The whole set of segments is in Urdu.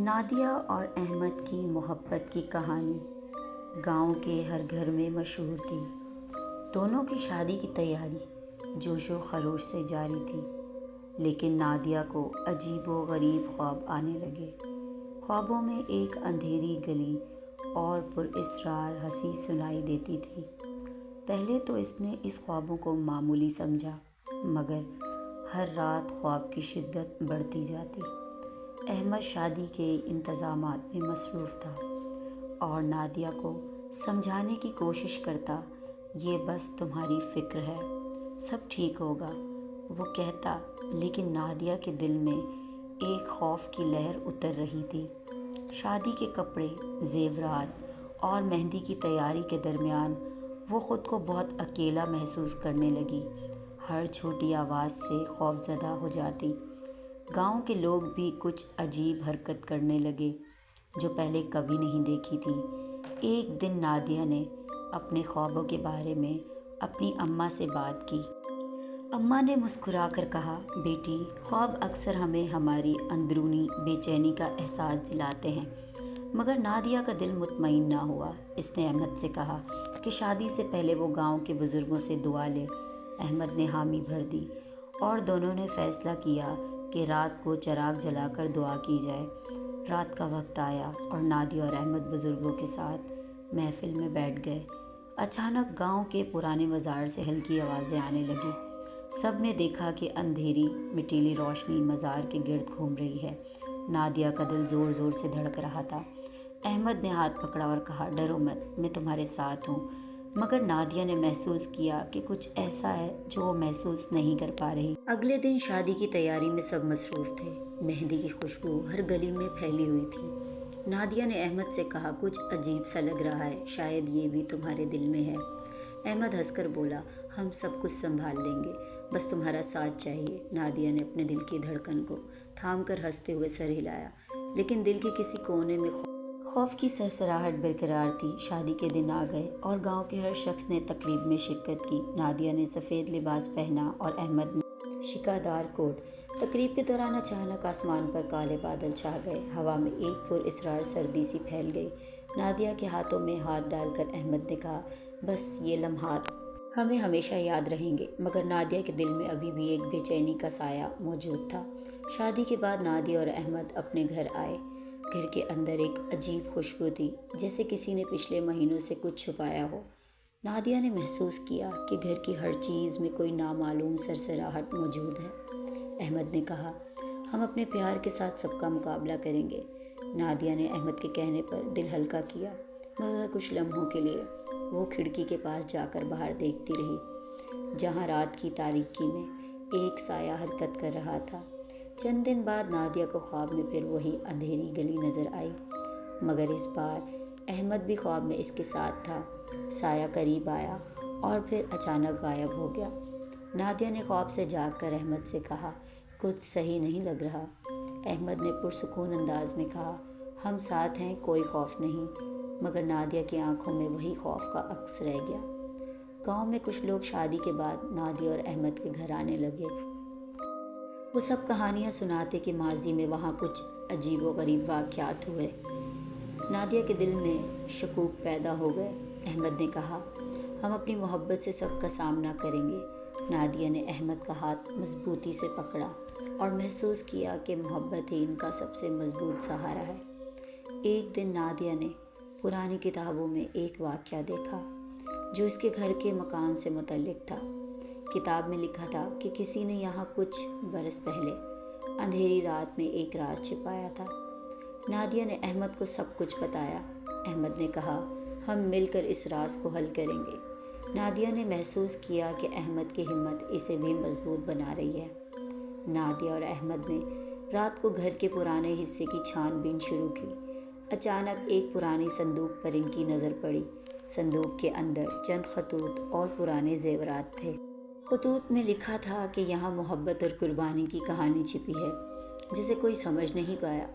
نادیہ اور احمد کی محبت کی کہانی گاؤں کے ہر گھر میں مشہور تھی۔ دونوں کی شادی کی تیاری جوش و خروش سے جاری تھی، لیکن نادیہ کو عجیب و غریب خواب آنے لگے۔ خوابوں میں ایک اندھیری گلی اور پراسرار ہنسی سنائی دیتی تھی۔ پہلے تو اس نے اس خوابوں کو معمولی سمجھا، مگر ہر رات خواب کی شدت بڑھتی جاتی۔ احمد شادی کے انتظامات میں مصروف تھا اور نادیہ کو سمجھانے کی کوشش کرتا، یہ بس تمہاری فکر ہے، سب ٹھیک ہوگا، وہ کہتا، لیکن نادیہ کے دل میں ایک خوف کی لہر اتر رہی تھی۔ شادی کے کپڑے، زیورات اور مہندی کی تیاری کے درمیان وہ خود کو بہت اکیلا محسوس کرنے لگی۔ ہر چھوٹی آواز سے خوفزدہ ہو جاتی۔ گاؤں کے لوگ بھی کچھ عجیب حرکت کرنے لگے جو پہلے کبھی نہیں دیکھی تھی۔ ایک دن نادیہ نے اپنے خوابوں کے بارے میں اپنی اماں سے بات کی۔ اماں نے مسکرا کر کہا، بیٹی، خواب اکثر ہمیں ہماری اندرونی بے چینی کا احساس دلاتے ہیں۔ مگر نادیہ کا دل مطمئن نہ ہوا۔ اس نے احمد سے کہا کہ شادی سے پہلے وہ گاؤں کے بزرگوں سے دعا لے۔ احمد نے حامی بھر دی اور دونوں نے فیصلہ کیا کہ رات کو چراغ جلا کر دعا کی جائے۔ رات کا وقت آیا اور نادیہ اور احمد بزرگوں کے ساتھ محفل میں بیٹھ گئے۔ اچانک گاؤں کے پرانے مزار سے ہلکی آوازیں آنے لگیں۔ سب نے دیکھا کہ اندھیری مٹیلی روشنی مزار کے گرد گھوم رہی ہے۔ نادیہ کا دل زور زور سے دھڑک رہا تھا۔ احمد نے ہاتھ پکڑا اور کہا، ڈرو مت، میں تمہارے ساتھ ہوں۔ مگر نادیہ نے محسوس کیا کہ کچھ ایسا ہے جو وہ محسوس نہیں کر پا رہی۔ اگلے دن شادی کی تیاری میں سب مصروف تھے۔ مہندی کی خوشبو ہر گلی میں پھیلی ہوئی تھی۔ نادیہ نے احمد سے کہا، کچھ عجیب سا لگ رہا ہے، شاید یہ بھی تمہارے دل میں ہے۔ احمد ہنس کر بولا، ہم سب کچھ سنبھال لیں گے، بس تمہارا ساتھ چاہیے۔ نادیہ نے اپنے دل کی دھڑکن کو تھام کر ہنستے ہوئے سر ہلایا، لیکن دل کے کسی کونے میں خوف کی سرسراہٹ برقرار تھی۔ شادی کے دن آ گئے اور گاؤں کے ہر شخص نے تقریب میں شرکت کی۔ نادیہ نے سفید لباس پہنا اور احمد نے شیکہ دار کوٹ۔ تقریب کے دوران اچانک آسمان پر کالے بادل چھا گئے۔ ہوا میں ایک پراسرار سردی سی پھیل گئی۔ نادیہ کے ہاتھوں میں ہاتھ ڈال کر احمد نے کہا، بس یہ لمحات ہمیں ہمیشہ یاد رہیں گے۔ مگر نادیہ کے دل میں ابھی بھی ایک بے چینی کا سایہ موجود تھا۔ شادی کے بعد نادیہ اور احمد اپنے گھر آئے۔ گھر کے اندر ایک عجیب خوشبو تھی، جیسے کسی نے پچھلے مہینوں سے کچھ چھپایا ہو۔ نادیہ نے محسوس کیا کہ گھر کی ہر چیز میں کوئی نامعلوم سرسراہٹ موجود ہے۔ احمد نے کہا، ہم اپنے پیار کے ساتھ سب کا مقابلہ کریں گے۔ نادیہ نے احمد کے کہنے پر دل ہلکا کیا، مگر کچھ لمحوں کے لیے وہ کھڑکی کے پاس جا کر باہر دیکھتی رہی، جہاں رات کی تاریکی میں ایک سایہ حرکت کر رہا تھا۔ چند دن بعد نادیہ کو خواب میں پھر وہی اندھیری گلی نظر آئی، مگر اس بار احمد بھی خواب میں اس کے ساتھ تھا۔ سایہ قریب آیا اور پھر اچانک غائب ہو گیا۔ نادیہ نے خواب سے جاگ کر احمد سے کہا، کچھ صحیح نہیں لگ رہا۔ احمد نے پرسکون انداز میں کہا، ہم ساتھ ہیں، کوئی خوف نہیں۔ مگر نادیہ کی آنکھوں میں وہی خوف کا عکس رہ گیا۔ گاؤں میں کچھ لوگ شادی کے بعد نادیہ اور احمد کے گھر آنے لگے۔ وہ سب کہانیاں سناتے کہ ماضی میں وہاں کچھ عجیب و غریب واقعات ہوئے۔ نادیہ کے دل میں شکوک پیدا ہو گئے۔ احمد نے کہا، ہم اپنی محبت سے سب کا سامنا کریں گے۔ نادیہ نے احمد کا ہاتھ مضبوطی سے پکڑا اور محسوس کیا کہ محبت ہی ان کا سب سے مضبوط سہارا ہے۔ ایک دن نادیہ نے پرانی کتابوں میں ایک واقعہ دیکھا جو اس کے گھر کے مکان سے متعلق تھا۔ کتاب میں لکھا تھا کہ کسی نے یہاں کچھ برس پہلے اندھیری رات میں ایک راز چھپایا تھا۔ نادیہ نے احمد کو سب کچھ بتایا۔ احمد نے کہا، ہم مل کر اس راز کو حل کریں گے۔ نادیہ نے محسوس کیا کہ احمد کی ہمت اسے بھی مضبوط بنا رہی ہے۔ نادیہ اور احمد نے رات کو گھر کے پرانے حصے کی چھان بین شروع کی۔ اچانک ایک پرانی صندوق پر ان کی نظر پڑی۔ صندوق کے اندر چند خطوط اور پرانے زیورات تھے۔ خطوط میں لکھا تھا کہ یہاں محبت اور قربانی کی کہانی چھپی ہے، جسے کوئی سمجھ نہیں پایا۔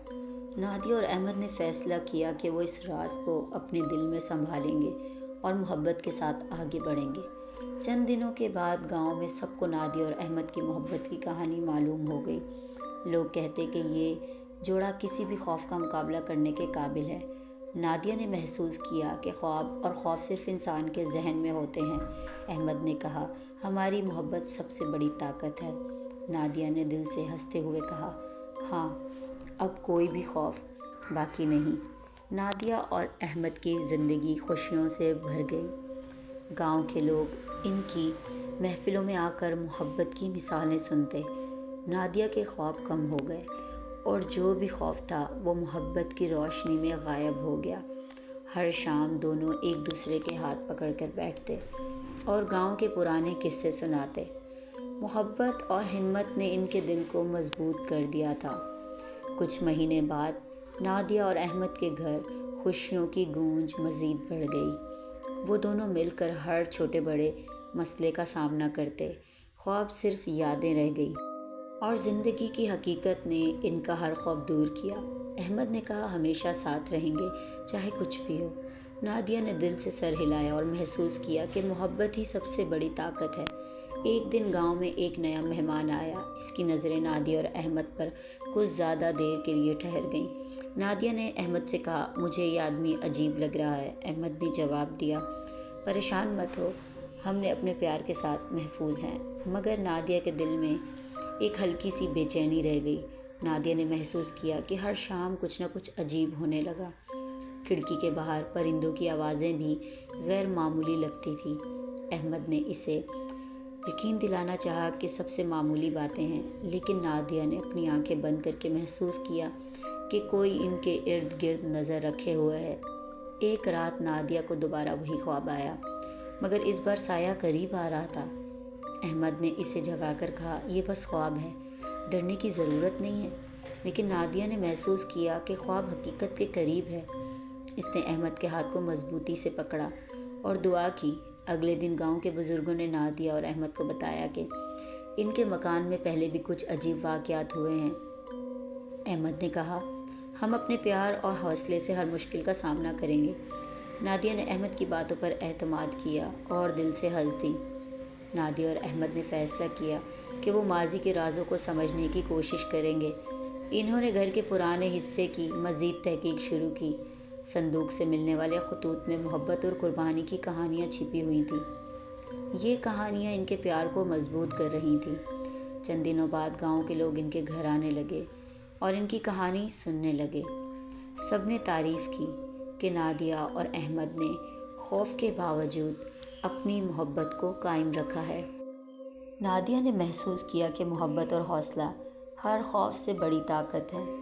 نادیہ اور احمد نے فیصلہ کیا کہ وہ اس راز کو اپنے دل میں سنبھالیں گے اور محبت کے ساتھ آگے بڑھیں گے۔ چند دنوں کے بعد گاؤں میں سب کو نادیہ اور احمد کی محبت کی کہانی معلوم ہو گئی۔ لوگ کہتے کہ یہ جوڑا کسی بھی خوف کا مقابلہ کرنے کے قابل ہے۔ نادیہ نے محسوس کیا کہ خواب اور خوف صرف انسان کے ذہن میں ہوتے ہیں۔ احمد نے کہا، ہماری محبت سب سے بڑی طاقت ہے۔ نادیہ نے دل سے ہنستے ہوئے کہا، ہاں، اب کوئی بھی خوف باقی نہیں۔ نادیہ اور احمد کی زندگی خوشیوں سے بھر گئی۔ گاؤں کے لوگ ان کی محفلوں میں آ کر محبت کی مثالیں سنتے۔ نادیہ کے خواب کم ہو گئے اور جو بھی خوف تھا وہ محبت کی روشنی میں غائب ہو گیا۔ ہر شام دونوں ایک دوسرے کے ہاتھ پکڑ کر بیٹھتے اور گاؤں کے پرانے قصے سناتے۔ محبت اور ہمت نے ان کے دل کو مضبوط کر دیا تھا۔ کچھ مہینے بعد نادیہ اور احمد کے گھر خوشیوں کی گونج مزید بڑھ گئی۔ وہ دونوں مل کر ہر چھوٹے بڑے مسئلے کا سامنا کرتے۔ خواب صرف یادیں رہ گئی اور زندگی کی حقیقت نے ان کا ہر خوف دور کیا۔ احمد نے کہا، ہمیشہ ساتھ رہیں گے چاہے کچھ بھی ہو۔ نادیہ نے دل سے سر ہلایا اور محسوس کیا کہ محبت ہی سب سے بڑی طاقت ہے۔ ایک دن گاؤں میں ایک نیا مہمان آیا۔ اس کی نظریں نادیہ اور احمد پر کچھ زیادہ دیر کے لیے ٹھہر گئیں۔ نادیہ نے احمد سے کہا، مجھے یہ آدمی عجیب لگ رہا ہے۔ احمد نے جواب دیا، پریشان مت ہو، ہم نے اپنے پیار کے ساتھ محفوظ ہیں۔ مگر نادیہ کے دل میں ایک ہلکی سی بے چینی رہ گئی۔ نادیہ نے محسوس کیا کہ ہر شام کچھ نہ کچھ عجیب ہونے لگا۔ کھڑکی کے باہر پرندوں کی آوازیں بھی غیر معمولی لگتی تھیں۔ احمد نے اسے یقین دلانا چاہا کہ سب سے معمولی باتیں ہیں، لیکن نادیہ نے اپنی آنکھیں بند کر کے محسوس کیا کہ کوئی ان کے ارد گرد نظر رکھے ہوئے ہے۔ ایک رات نادیہ کو دوبارہ وہی خواب آیا، مگر اس بار سایہ قریب آ رہا تھا۔ احمد نے اسے جگا کر کہا، یہ بس خواب ہے، ڈرنے کی ضرورت نہیں ہے۔ لیکن نادیہ نے محسوس کیا کہ خواب حقیقت کے قریب ہے۔ اس نے احمد کے ہاتھ کو مضبوطی سے پکڑا اور دعا کی۔ اگلے دن گاؤں کے بزرگوں نے نادیہ اور احمد کو بتایا کہ ان کے مکان میں پہلے بھی کچھ عجیب واقعات ہوئے ہیں۔ احمد نے کہا، ہم اپنے پیار اور حوصلے سے ہر مشکل کا سامنا کریں گے۔ نادیہ نے احمد کی باتوں پر اعتماد کیا اور دل سے ہنس دی۔ نادیہ اور احمد نے فیصلہ کیا کہ وہ ماضی کے رازوں کو سمجھنے کی کوشش کریں گے۔ انہوں نے گھر کے پرانے حصے کی مزید تحقیق شروع کی۔ صندوق سے ملنے والے خطوط میں محبت اور قربانی کی کہانیاں چھپی ہوئی تھیں۔ یہ کہانیاں ان کے پیار کو مضبوط کر رہی تھیں۔ چند دنوں بعد گاؤں کے لوگ ان کے گھر آنے لگے اور ان کی کہانی سننے لگے۔ سب نے تعریف کی کہ نادیہ اور احمد نے خوف کے باوجود اپنی محبت کو قائم رکھا ہے۔ نادیہ نے محسوس کیا کہ محبت اور حوصلہ ہر خوف سے بڑی طاقت ہے۔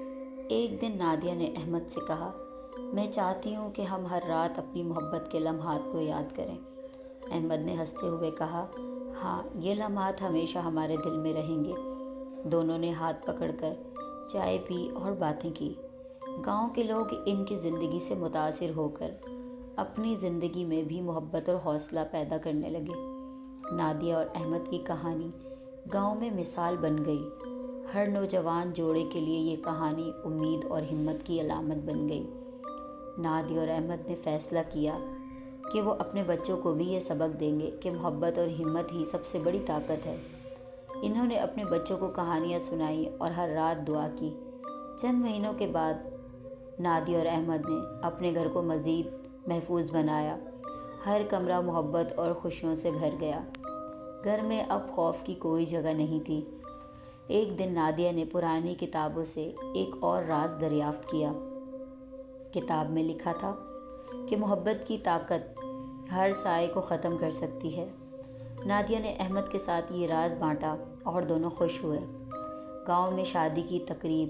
ایک دن نادیہ نے احمد سے کہا، میں چاہتی ہوں کہ ہم ہر رات اپنی محبت کے لمحات کو یاد کریں۔ احمد نے ہنستے ہوئے کہا، ہاں، یہ لمحات ہمیشہ ہمارے دل میں رہیں گے۔ دونوں نے ہاتھ پکڑ کر چائے پی اور باتیں کی۔ گاؤں کے لوگ ان کی زندگی سے متاثر ہو کر اپنی زندگی میں بھی محبت اور حوصلہ پیدا کرنے لگے۔ نادیہ اور احمد کی کہانی گاؤں میں مثال بن گئی۔ ہر نوجوان جوڑے کے لیے یہ کہانی امید اور ہمت کی علامت بن گئی۔ نادیہ اور احمد نے فیصلہ کیا کہ وہ اپنے بچوں کو بھی یہ سبق دیں گے کہ محبت اور ہمت ہی سب سے بڑی طاقت ہے۔ انہوں نے اپنے بچوں کو کہانیاں سنائیں اور ہر رات دعا کی۔ چند مہینوں کے بعد نادیہ اور احمد نے اپنے گھر کو مزید محفوظ بنایا۔ ہر کمرہ محبت اور خوشیوں سے بھر گیا۔ گھر میں اب خوف کی کوئی جگہ نہیں تھی۔ ایک دن نادیہ نے پرانی کتابوں سے ایک اور راز دریافت کیا۔ کتاب میں لکھا تھا کہ محبت کی طاقت ہر سائے کو ختم کر سکتی ہے۔ نادیہ نے احمد کے ساتھ یہ راز بانٹا اور دونوں خوش ہوئے۔ گاؤں میں شادی کی تقریب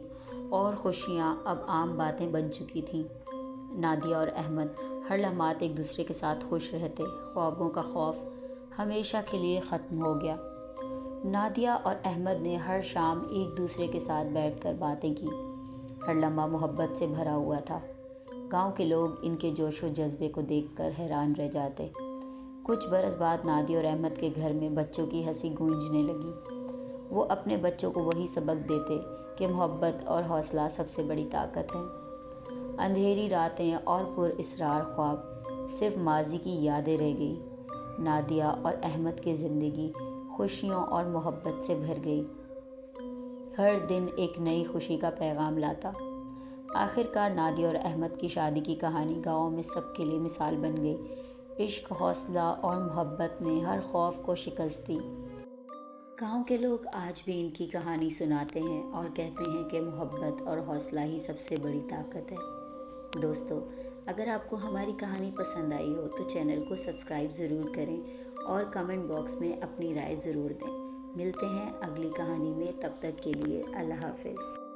اور خوشیاں اب عام باتیں بن چکی تھیں۔ نادیہ اور احمد ہر لمحات ایک دوسرے کے ساتھ خوش رہتے۔ خوابوں کا خوف ہمیشہ کے لیے ختم ہو گیا۔ نادیہ اور احمد نے ہر شام ایک دوسرے کے ساتھ بیٹھ کر باتیں کی۔ ہر لمحہ محبت سے بھرا ہوا تھا۔ گاؤں کے لوگ ان کے جوش و جذبے کو دیکھ کر حیران رہ جاتے۔ کچھ برس بعد نادیہ اور احمد کے گھر میں بچوں کی ہنسی گونجنے لگی۔ وہ اپنے بچوں کو وہی سبق دیتے کہ محبت اور حوصلہ سب سے بڑی طاقت ہے۔ اندھیری راتیں اور پر اسرار خواب صرف ماضی کی یادیں رہ گئی۔ نادیہ اور احمد کی زندگی خوشیوں اور محبت سے بھر گئی۔ ہر دن ایک نئی خوشی کا پیغام لاتا۔ آخرکار نادیہ اور احمد کی شادی کی کہانی گاؤں میں سب کے لیے مثال بن گئی۔ عشق، حوصلہ اور محبت نے ہر خوف کو شکست دی۔ گاؤں کے لوگ آج بھی ان کی کہانی سناتے ہیں اور کہتے ہیں کہ محبت اور حوصلہ ہی سب سے بڑی طاقت ہے۔ دوستو، اگر آپ کو ہماری کہانی پسند آئی ہو تو چینل کو سبسکرائب ضرور کریں اور کمنٹ باکس میں اپنی رائے ضرور دیں۔ ملتے ہیں اگلی کہانی میں، تب تک کے لیے اللہ حافظ۔